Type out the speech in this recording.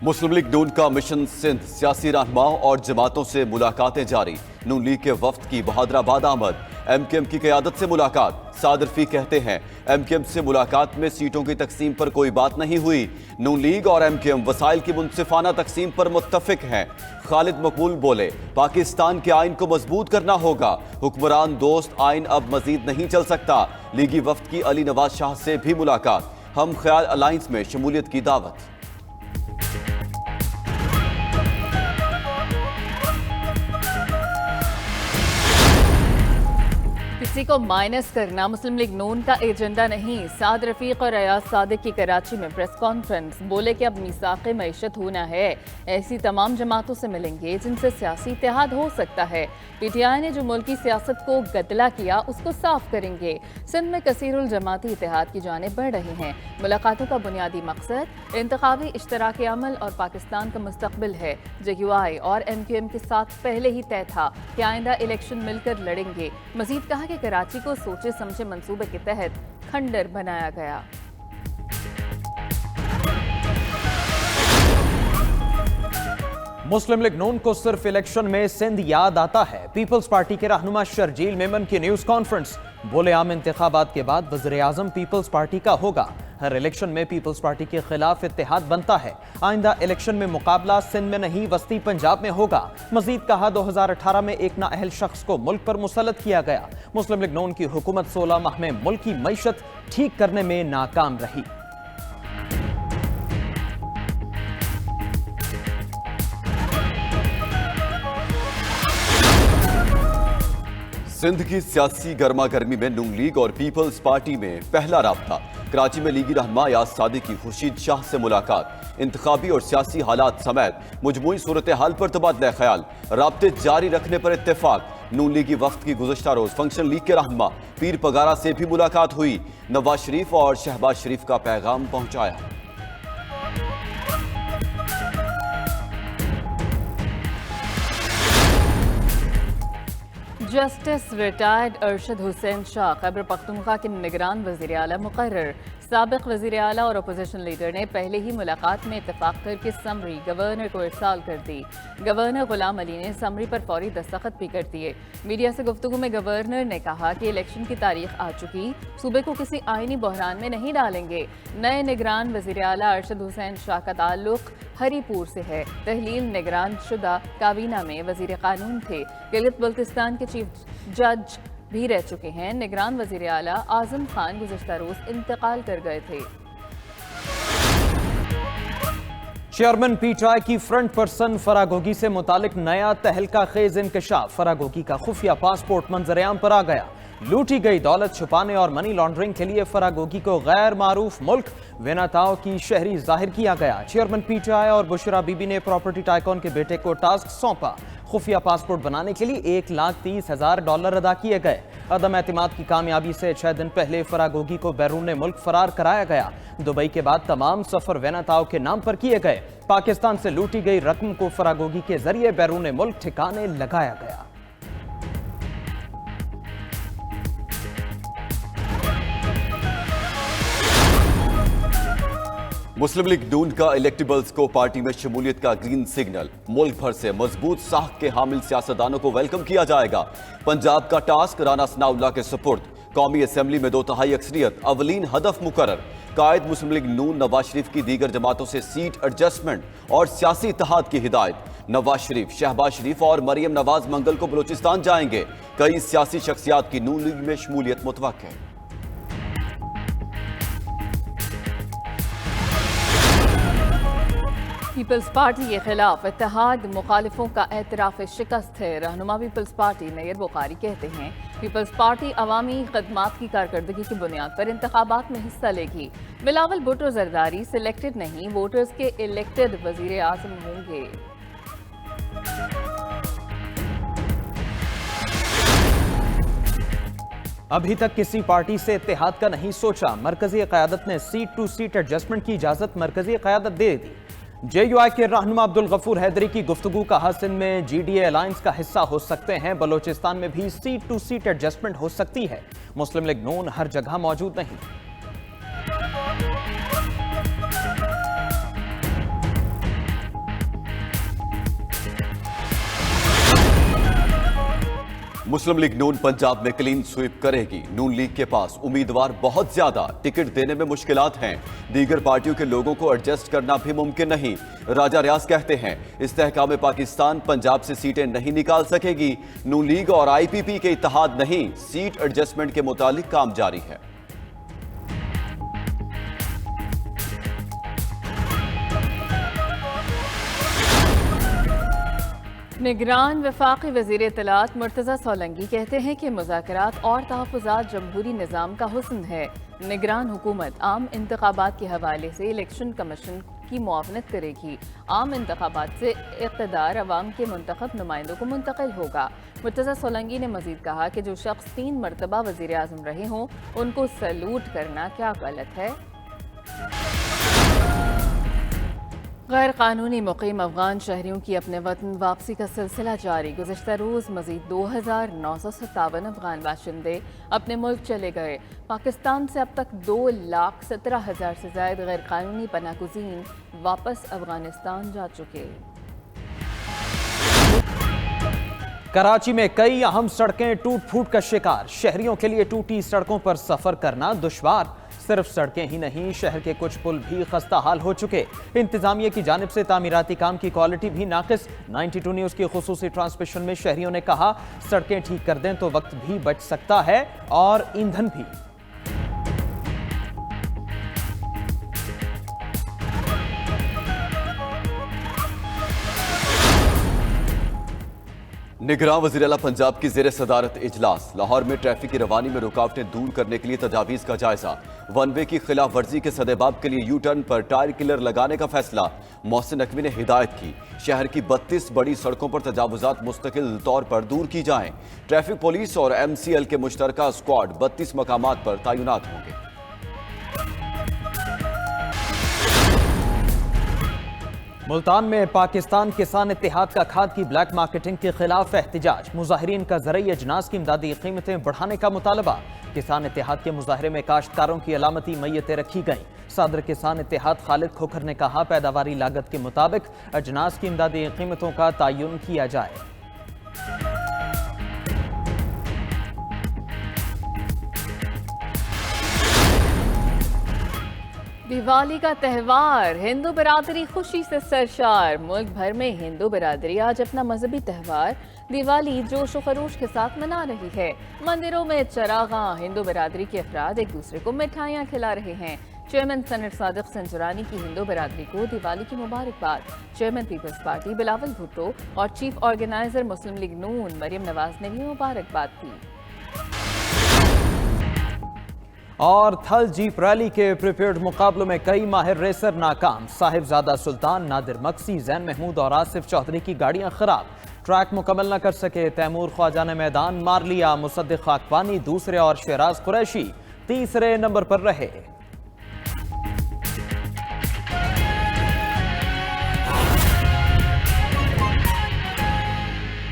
मुस्लिम लीग नून का मिशन सिंध सियासी रहनुमाओं और जमातों से मुलाकातें जारी। नून लीग के वफ्द की बहादुराबाद आमद। MKM की क़यादत से मुलाकात। सादर रफ़ीक कहते हैं MKM से मुलाकात में सीटों की तकसीम पर कोई बात नहीं हुई। नून लीग और MKM वसाइल की मुनसिफाना तकसीम पर मुत्तफिक हैं। खालिद मकबूल बोले पाकिस्तान के आइन को मजबूत करना होगा। हुक्मरान दोस्त आइन अब मजीद नहीं चल सकता। लीगी वफ्द की अली नवाज शाह से भी मुलाकात। हम ख्याल अलायंस में शमूलियत की दावत। किसी को माइनस करना मुस्लिम लीग नून का एजेंडा नहीं। साद रफीक और अयाज सादिक की कराची में प्रेस कॉन्फ्रेंस। बोले कि अब मीसाक़े मईशत होना है। ऐसी तमाम जमातों से मिलेंगे जिनसे सियासी इत्तेहाद हो सकता है। PTI ने जो मुल्की सियासत को गदला किया उसको साफ करेंगे। सिंध में कसीरुल जमाती इत्तेहाद की जानिब बढ़ रहे हैं। मुलाकातों का बुनियादी मकसद इंतखाबी इश्तराक अमल और पाकिस्तान का मुस्तकबिल है। JUI और MKM के साथ पहले ही तय था कि आइंदा इलेक्शन मिलकर लड़ेंगे। मजीद कहा कि कराची को सोचे समझे मंसूबे के तहत खंडर बनाया गया। मुस्लिम लीग नून को सिर्फ इलेक्शन में सिंध याद आता है। पीपल्स पार्टी के रहनुमा शर्जील मेमन की न्यूज कॉन्फ्रेंस। बोले आम इंतखाबात के बाद वज़ीर आज़म पीपल्स पार्टी का होगा। हर इलेक्शन में पीपल्स पार्टी के खिलाफ इत्तेहाद बनता है। आइंदा इलेक्शन में मुकाबला सिंध में नहीं वस्ती पंजाब में होगा। मजीद कहा 2018 में एक नाअहल शख्स को मुल्क पर मुसल्लत किया गया। मुस्लिम लीग नून की हुकूमत 16 माह में मुल्क की मईशत ठीक करने में नाकाम रही। सिंध की सियासी गर्मा गर्मी में नून लीग और पीपल्स पार्टी में पहला राब्ता। कराची में लीगी रहनुमा अयाज सादिक की खुर्शीद शाह से मुलाकात। इंतखाबी और सियासी हालात समेत मजमूई सूरत हाल पर तबादला ख्याल। राब्ते जारी रखने पर इत्तेफाक। नून लीगी वफ्द की गुज़श्ता रोज फंक्शन लीग के रहनुमा पीर पगारा से भी मुलाकात हुई। नवाज शरीफ और शहबाज शरीफ का पैगाम पहुंचाया। जस्टिस रिटायर्ड अरशद हुसैन शाह खैबर पख्तूनख्वा के निगरान वज़ीर आला मुकर्रर। साबिक वज़ीर आला और अपोजिशन लीडर ने पहले ही मुलाकात में इत्तफाक करके समरी गवर्नर को इरसाल कर दी। गवर्नर गुलाम अली ने समरी पर फौरी दस्तखत भी कर दिए। मीडिया से गुफ्तगू में गवर्नर ने कहा कि इलेक्शन की तारीख आ चुकी, सूबे को किसी आईनी बहरान में नहीं डालेंगे। नए निगरान वज़ीर आला अरशद हुसैन शाह का ताल्लुक हरीपुर से है। तहलील निगरान शुदा काबीना में वज़ीर कानून थे। गिलगित बल्तिस्तान के चीफ जज भी रह चुके हैं। निगरान वज़ीर आला आज़म खान गुज़श्ता रोज इंतकाल कर गए थे। चेयरमैन PTI की फ्रंट पर्सन फरागोगी से मुतालिक नया तहलका खेज इंकशाफ। फरागोगी का खुफिया पासपोर्ट मंजरेआम पर आ गया। लूटी गई दौलत छुपाने और मनी लॉन्ड्रिंग के लिए फरागोगी को गैर मारूफ मुल्क वेनाताओ की शहरी जाहिर किया गया। चेयरमैन PTI और बुशरा बीबी ने प्रॉपर्टी टाइकॉन के बेटे को टास्क सौंपा। खुफिया पासपोर्ट बनाने के लिए $1,30,000 अदा किए गए। अदम एतमाद की कामयाबी से 6 दिन पहले फरागोगी को बैरून मुल्क फरार कराया गया। दुबई के बाद तमाम सफर वेनाताओ के नाम पर किए गए। पाकिस्तान से लूटी गई रकम को फरागोगी के जरिए बैरून मुल्क ठिकाने लगाया गया। मुस्लिम लीग नून का इलेक्टेबल्स को पार्टी में शमूलियत का ग्रीन सिग्नल। मुल्क भर से मजबूत साख के हामिल सियासतदानों को वेलकम किया जाएगा। पंजाब का टास्क राना सनाउल्लाह के सुपुर्द। कौमी असम्बली में 2/3 अक्सरियत अवलीन हदफ मुकर्रर। कायद मुस्लिम लीग नून नवाज शरीफ की दीगर जमातों से सीट एडजस्टमेंट और सियासी इत्तेहाद की हिदायत। नवाज शरीफ, शहबाज शरीफ और मरियम नवाज मंगल को बलूचिस्तान जाएंगे। कई सियासी शख्सियात की नून लीग में शमूलियत मुतवक्किल है। पीपल्स पार्टी के खिलाफ इत्तेहाद मुखालिफों का एतराफ शिकस्त है। रहनुमा पीपल्स पार्टी नैयर बुखारी कहते हैं पीपल्स पार्टी अवामी खदमात की कारकर्दगी की बुनियाद पर इंतखाबात में हिस्सा लेगी। बिलावल भुट्टो जरदारी सिलेक्टेड नहीं, वोटर्स के इलेक्टेड वजीर आज़म होंगे। अभी तक किसी पार्टी से इत्तेहाद का नहीं सोचा। मरकजी क़यादत ने सीट टू सीट एडजस्टमेंट की इजाजत मरकजी क़यादत दे दी। JUI के रहनुमा अब्दुल गफूर हैदरी की गुफ्तगू का सिंध में GDA अलायंस का हिस्सा हो सकते हैं। बलोचिस्तान में भी सीट टू सीट एडजस्टमेंट हो सकती है। मुस्लिम लीग नून हर जगह मौजूद नहीं। मुस्लिम लीग नून पंजाब में क्लीन स्वीप करेगी। नून लीग के पास उम्मीदवार बहुत ज्यादा, टिकट देने में मुश्किलात हैं। दीगर पार्टियों के लोगों को एडजस्ट करना भी मुमकिन नहीं। राजा रियाज कहते हैं इस्तेहकाम पाकिस्तान पंजाब से सीटें नहीं निकाल सकेगी। नून लीग और IPP के इत्तेहाद नहीं, सीट एडजस्टमेंट के मुतालिक काम जारी है। निगरान वफाकी वज़ीर इत्तलात मुर्तज़ा सोलंकी कहते हैं कि मुज़ाकरात और तहफ़्फ़ुज़ात जमहूरी निज़ाम का हुस्न है। निगरान हुकूमत आम इंतख़ाबात के हवाले से इलेक्शन कमीशन की मुआवनत करेगी। आम इंतख़ाबात से इक़्तिदार अवाम के मुंतखब नुमाइंदों को मुंतकिल होगा। मुर्तज़ा सोलंकी ने मज़ीद कहा कि जो शख्स 3 मरतबा वज़ीर आज़म रहे हों उनको सैल्यूट करना क्या गलत है। गैर कानूनी मुकीम अफगान शहरियों की अपने वतन वापसी का सिलसिला जारी। गुज़िश्ता रोज़ मज़ीद 2,957 अफगान बाशिंदे अपने मुल्क चले गए। पाकिस्तान से अब तक 2,17,000 से ज़ायद गैर कानूनी पनाहगुज़ीन वापस अफगानिस्तान जा चुके। कराची में कई अहम सड़कें टूट फूट का शिकार। शहरियों के लिए टूटी सड़कों पर सफर करना दुश्वार। सिर्फ सड़कें ही नहीं, शहर के कुछ पुल भी खस्ता हाल हो चुके। इंतजामिया की जानिब से तामीराती काम की क्वालिटी भी नाकिस। 92 न्यूज़ की खुसूसी ट्रांसमिशन में शहरियों ने कहा सड़कें ठीक कर दें तो वक्त भी बच सकता है और ईंधन भी। निगरान वज़ीर आला पंजाब की ज़ेर सदारत इजलास। लाहौर में ट्रैफिक की रवानी में रुकावटें दूर करने के लिए तजावीज़ का जायजा। वन वे की खिलाफ वर्जी के सदेबाब के लिए U-टर्न पर टायर किलर लगाने का फैसला। मोहसिन नकवी ने हिदायत की शहर की 32 बड़ी सड़कों पर तजावुजात मुस्तकिल तौर पर दूर की जाएं। ट्रैफिक पुलिस और MCL के मुश्तरका स्क्वाड 32 मकामात पर तैनात होंगे। मुल्तान में पाकिस्तान किसान इत्तेहाद का खाद की ब्लैक मार्केटिंग के खिलाफ एहतजाज। मुजाहिरीन का ज़रई अजनास की इमदादी कीमतें बढ़ाने का मुतालबा। किसान इत्तेहाद के मुजाहरे में काश्तकारों की अलामती मैयतें रखी गईं। सदर किसान इत्तेहाद खालिद खोखर ने कहा पैदावारी लागत के मुताबिक अजनास की इमदादी कीमतों का तयन किया जाए। दिवाली का त्यौहार, हिंदू बिरादरी खुशी से सरशार। मुल्क भर में हिंदू बिरादरी आज अपना मजहबी त्यौहार दिवाली जोश व खरोश के साथ मना रही है। मंदिरों में चरागां हिंदू बिरादरी के अफराद एक दूसरे को मिठाइयाँ खिला रहे हैं। चेयरमैन सेनेट सादिक संजरानी की हिंदू बिरादरी को दिवाली की मुबारकबाद। चेयरमैन पीपल्स पार्टी बिलावल भुट्टो और चीफ ऑर्गेनाइजर मुस्लिम लीग नून मरियम नवाज ने भी मुबारकबाद दी। और थल जीप रैली के प्रिपेयर्ड मुकाबलों में कई माहिर रेसर नाकाम। साहिबजादा सुल्तान, नादिर मक्सी, जैन महमूद और आसिफ चौधरी की गाड़ियां खराब। ट्रैक मुकम्मल न कर सके। तैमूर ख्वाजा ने मैदान मार लिया। मुसद्दिक खाकवानी दूसरे और शहराज कुरैशी तीसरे नंबर पर रहे।